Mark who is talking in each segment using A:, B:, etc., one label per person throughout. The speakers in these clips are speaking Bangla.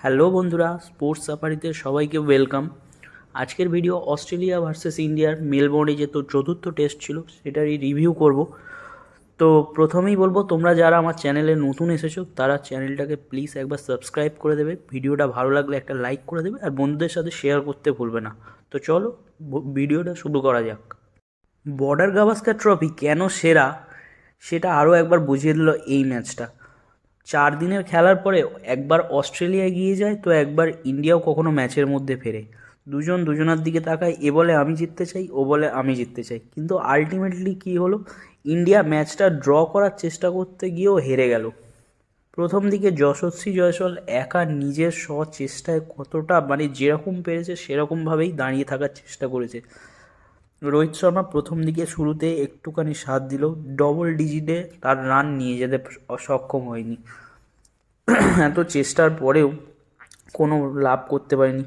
A: হ্যালো বন্ধুরা, স্পোর্টস সাফারিতে সবাইকে ওয়েলকাম। আজকের ভিডিও অস্ট্রেলিয়া ভার্সেস ইন্ডিয়ার মেলবোর্নে যে চতুর্থ টেস্ট ছিল সেটারই রিভিউ করব। তো প্রথমেই বলবো, তোমরা যারা আমার চ্যানেলে নতুন এসেছো তারা চ্যানেলটাকে প্লিজ একবার সাবস্ক্রাইব করে দেবে, ভিডিওটা ভালো লাগলে একটা লাইক করে দেবে আর বন্ধুদের সাথে শেয়ার করতে ভুলবে না। তো চলো ভিডিওটা শুরু করা যাক। বর্ডার গাভাস্কার ট্রফি কেন সেরা সেটা আরও একবার বুঝিয়ে দিল এই ম্যাচটা। 4 দিনের খেলার পরে একবার অস্ট্রেলিয়া এগিয়ে যায় তো একবার ইন্ডিয়াও কখনো ম্যাচের মধ্যে ফেরে। দুজন দুজনার দিকে তাকায়, এ বলে আমি জিততে চাই, ও বলে আমি জিততে চাই, কিন্তু আলটিমেটলি কী হলো, ইন্ডিয়া ম্যাচটা ড্র করার চেষ্টা করতে গিয়েও হেরে গেল। প্রথম দিকে যশস্বী জয়সওয়াল একা নিজের চেষ্টায় কতটা যেরকম পেরেছে সেরকমভাবেই দাঁড়িয়ে থাকার চেষ্টা করেছে। রোহিত শর্মা প্রথম দিকে শুরুতে একটুখানি সাথ দিল, ডবল ডিজিটে তার রান নিয়ে যেতে সক্ষম হয়নি। এত চেষ্টার পরেও কোনো লাভ করতে পারেনি।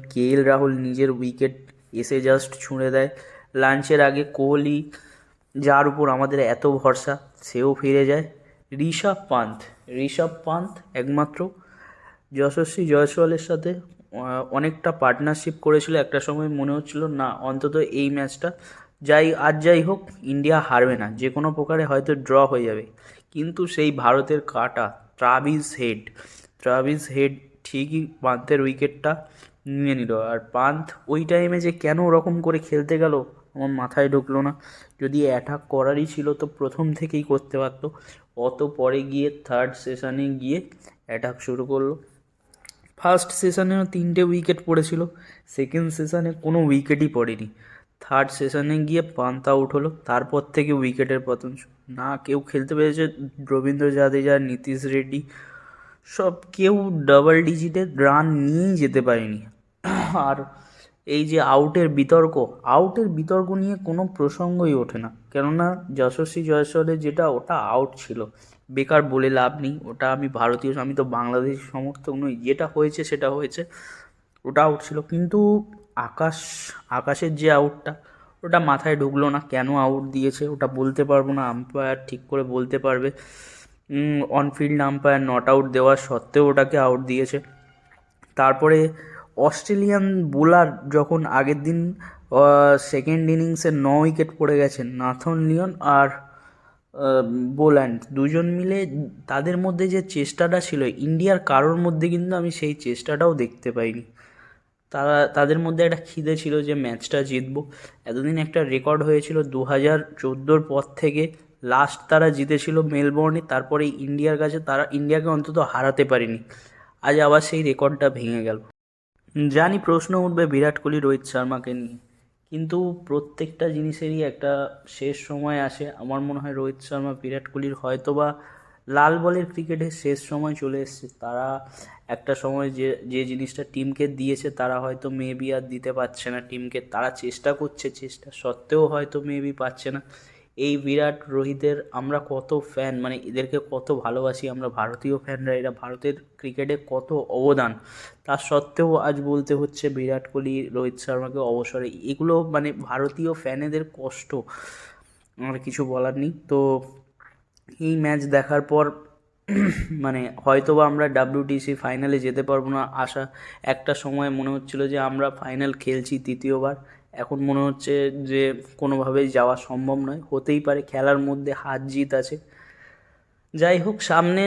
A: রাহুল নিজের উইকেট এসে জাস্ট ছুঁড়ে দেয়। লাঞ্চের আগে কোহলি, যার উপর আমাদের এত ভরসা, সেও ফিরে যায়। ঋষভ পান্ত একমাত্র যশস্বী জয়সওয়ালের সাথে অনেকটা পার্টনারশিপ করেছিল। একটা সময় মনে হচ্ছিল না, অন্তত এই ম্যাচটা যাই হোক ইন্ডিয়া হারবে না, যে কোনো প্রকারে হয়তো ড্র হয়ে যাবে। কিন্তু সেই ভারতের কাটা ট্রাভিস হেড ঠিকই পান্তের উইকেটটা নিয়ে নিল। আর পান্থ ওই টাইমে যে কেন ওরকম করে খেলতে গেল আমার মাথায় ঢুকলো না। যদি অ্যাটাক করারই ছিল তো প্রথম থেকেই করতে পারতো। অত পরে গিয়ে থার্ড সেশনে গিয়ে অ্যাটাক শুরু করলো। ফার্স্ট সেশনেও 3টে উইকেট পড়েছিল, সেকেন্ড সেশনে কোনো উইকেটই পড়েনি। থার্ড সেশনে গিয়ে পান্ত আউট হলো, তারপর থেকে উইকেটের পতন। না কেউ খেলতে পেরেছে, রবীন্দ্র জাদেজা, নীতিশ রেড্ডি কেউ ডাবল ডিজিটের রান নিয়েই যেতে পারেনি। আর এই যে আউটের বিতর্ক নিয়ে কোনো প্রসঙ্গই ওঠে না, কেননা যশস্বী জয়সওয়ালের ওটা আউট ছিল। বেকার বলে লাভ নেই, ওটা আমি তো বাংলাদেশি সমর্থক নই, যেটা হয়েছে সেটা হয়েছে, ওটা আউট ছিল। কিন্তু আকাশের যে আউটটা, ওটা মাথায় ঢুকলো না কেন আউট দিয়েছে, ওটা বলতে পারবো না, আম্পায়ার ঠিক করে বলতে পারবে। অনফিল্ড আম্পায়ার নট আউট দেওয়া সত্ত্বেও ওটাকে আউট দিয়েছে। তারপরে অস্ট্রেলিয়ান বোলার যখন আগের দিন সেকেন্ড ইনিংসে 9 উইকেট পড়ে গেছেন, নাথন লিওন আর বোল্যান্ড দুজন মিলে, তাদের মধ্যে যে চেষ্টাটা ছিল ইন্ডিয়ার কারোর মধ্যে, কিন্তু আমি সেই চেষ্টাটাও দেখতে পাইনি। তাদের মধ্যে একটা খিদে ছিল যে ম্যাচটা জিতবো। এতদিন একটা রেকর্ড হয়েছিল 2014 পর থেকে লাস্ট তারা জিতেছিল মেলবোর্নে, তারপরে ইন্ডিয়ার কাছে তারা ইন্ডিয়াকে অন্তত হারাতে পারেনি। আজ আবার সেই রেকর্ডটা ভেঙে গেল। জানি প্রশ্ন উঠবে বিরাট কোহলি, রোহিত শর্মাকে নিয়ে, কিন্তু প্রত্যেকটা জিনিসেরই একটা শেষ সময় আসে। আমার মনে হয় রোহিত শর্মা, বিরাট কোহলির হয়তোবা লাল বলের ক্রিকেটের শেষ সময় চলে এসছে। তারা একটা সময় যে যে জিনিসটা টিমকে দিয়েছে তারা হয়তো মেবি আর দিতে পারছে না টিমকে। তারা চেষ্টা করছে, চেষ্টা সত্ত্বেও হয়তো মেবি পাচ্ছে না। এই বিরাট, রোহিতের আমরা কত ফ্যান, এদেরকে কত ভালোবাসি আমরা ভারতীয় ফ্যানরা, এরা ভারতের ক্রিকেটে কত অবদান, তা সত্ত্বেও আজ বলতে হচ্ছে বিরাট কোহলি, রোহিত শর্মাকে অবসরে। এগুলো ভারতীয় ফ্যানেদের কষ্ট, আমার কিছু বলার নেই। তো এই ম্যাচ দেখার পর হয়তোবা আমরা WTC ফাইনালে যেতে পারবো না। একটা সময় মনে হচ্ছিল যে আমরা ফাইনাল খেলছি তৃতীয়বার, এখন মনে হচ্ছে যে কোনোভাবেই যাওয়া সম্ভব নয়। হতেই পারে, খেলার মধ্যে হার জিত আছে। যাই হোক, সামনে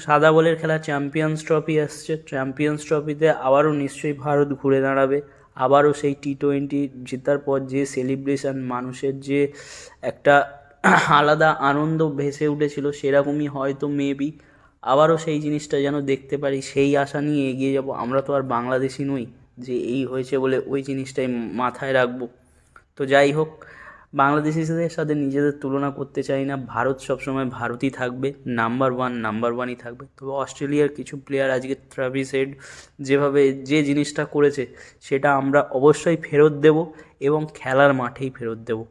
A: সাদা বলের খেলা চ্যাম্পিয়ন্স ট্রফি আসছে। চ্যাম্পিয়ন্স ট্রফিতে আবারও নিশ্চয়ই ভারত ঘুরে দাঁড়াবে। আবারও সেই T20 জেতার পর যে সেলিব্রেশন, মানুষের যে একটা আলাদা আনন্দ ভেসে উঠেছিল, সেরকমই হয়তো মেবি আবারও সেই জিনিসটা যেন দেখতে পারি, সেই আশা নিয়ে এগিয়ে যাব। আমরা তো আর বাংলাদেশি নই যে এই হয়েছে বলে ওই জিনিসটাই মাথায় রাখবো। তো যাই হোক, বাংলাদেশিদের সাথে নিজেদের তুলনা করতে চাই না। ভারত সবসময় ভারতই থাকবে, নাম্বার ওয়ানই থাকবে। তবে অস্ট্রেলিয়ার কিছু প্লেয়ার, আজকে ট্রাভিস হেড যেভাবে যে জিনিসটা করেছে সেটা আমরা অবশ্যই ফেরত দেব এবং খেলার মাঠেই ফেরত দেব।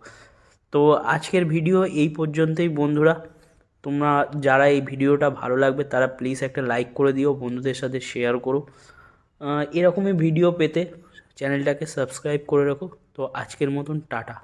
A: তো আজকের ভিডিও এই পর্যন্তই বন্ধুরা। তোমরা যারা এই ভিডিওটা ভালো লাগবে তারা প্লিজ একটা লাইক করে দিও, বন্ধুদের সাথে শেয়ার করো। এরকমই ভিডিও পেতে চ্যানেলটাকে সাবস্ক্রাইব করে রাখো। তো আজকের মতন টাটা।